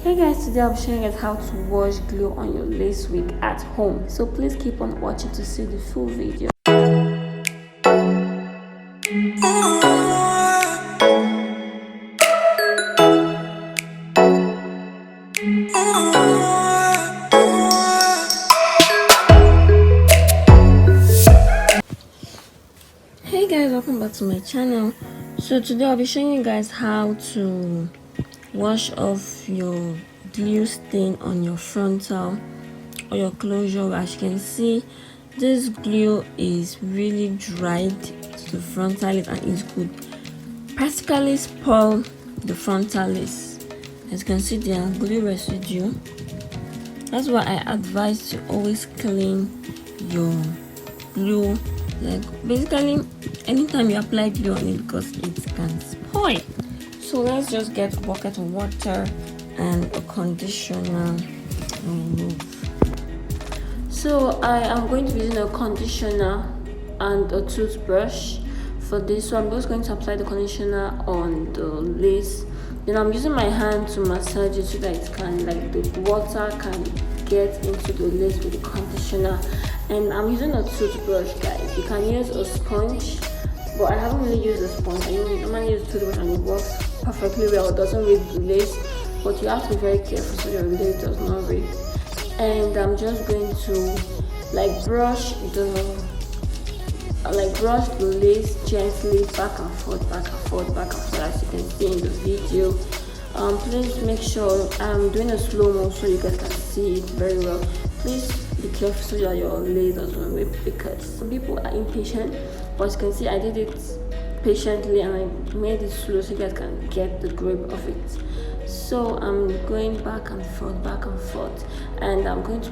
Hey guys, today I'll be showing you guys how to wash glue on your lace wig at home. So please keep on watching to see the full video. Hey guys, welcome back to my channel. So today I'll be showing you guys how to wash off your glue stain on your frontal or your closure. As you can see, this glue is really dried to the frontal lace and it could practically spoil the frontal lace. As you can see, there are glue residue. That's why I advise to always clean your glue, like basically anytime you apply glue on it, because it can spoil. So let's just get a bucket of water and a conditioner and remove. So I am going to be using a conditioner and a toothbrush for this. So I'm just going to apply the conditioner on the lace. Then I'm using my hand to massage it so that it can, like, the water can get into the lace with the conditioner. And I'm using a toothbrush, guys. You can use a sponge, but I haven't really used a sponge. I normally use a toothbrush and it works perfectly well. It doesn't rip the lace, but you have to be very careful so your lace does not rip. And I'm just going to brush the lace gently back and forth, as you can see in the video. Please make sure I'm doing a slow-mo so you guys can see it very well. Please be careful so that your lace doesn't rip, because some people are impatient, but as you can see I did it patiently and I made it slow so you guys can get the grip of it. So I'm going back and forth, and I'm going to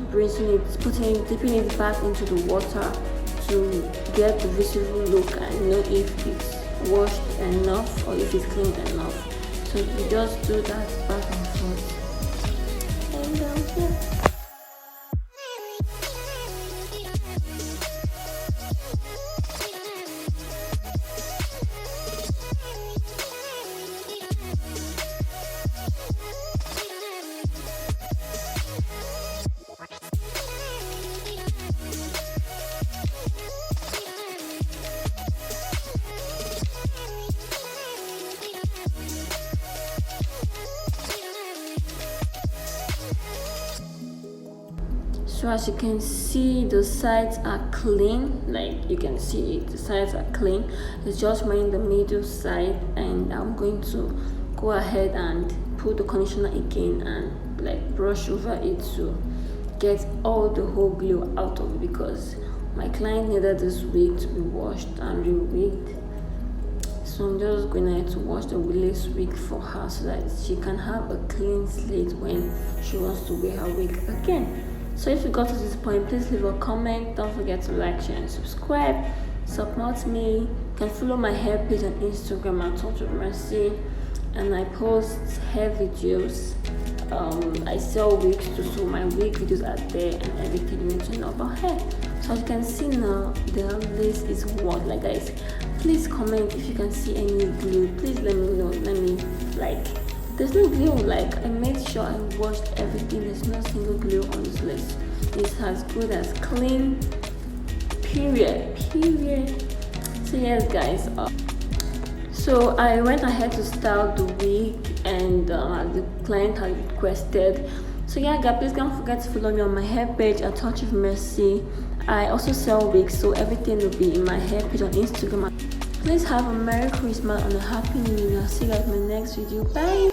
dipping it back into the water to get the visible look and know if it's washed enough or if it's cleaned enough. So you just do that back and forth, and yeah. So as you can see, the sides are clean. Like you can see it, the sides are clean. It's just remaining the middle side, and I'm going to go ahead and put the conditioner again and brush over it to get all the whole glue out of it, because my client needed this wig to be washed and re-wigged. So I'm just going to wash the lace wig for her so that she can have a clean slate when she wants to wear her wig again. So if you got to this point, please leave a comment. Don't forget to like, share, and subscribe. Support me. You can follow my hair page on Instagram at Touch of Mercy, and I post hair videos. I sell wigs too, so my wig videos are there and everything you need to know about hair. So as you can see now, the lace is what, like, guys, please comment if you can see any glue. Please let me know. There's no glue. I made sure I washed everything. There's no single glue on this lace. It's as good as clean, period. So yes, guys, so I went ahead to style the wig, and the client had requested. So yeah, guys, please don't forget to follow me on my hair page at Touch of Mercy. I also sell wigs, so everything will be in my hair page on Instagram. Please have a Merry Christmas and a Happy New Year. See you guys in my next video. Bye.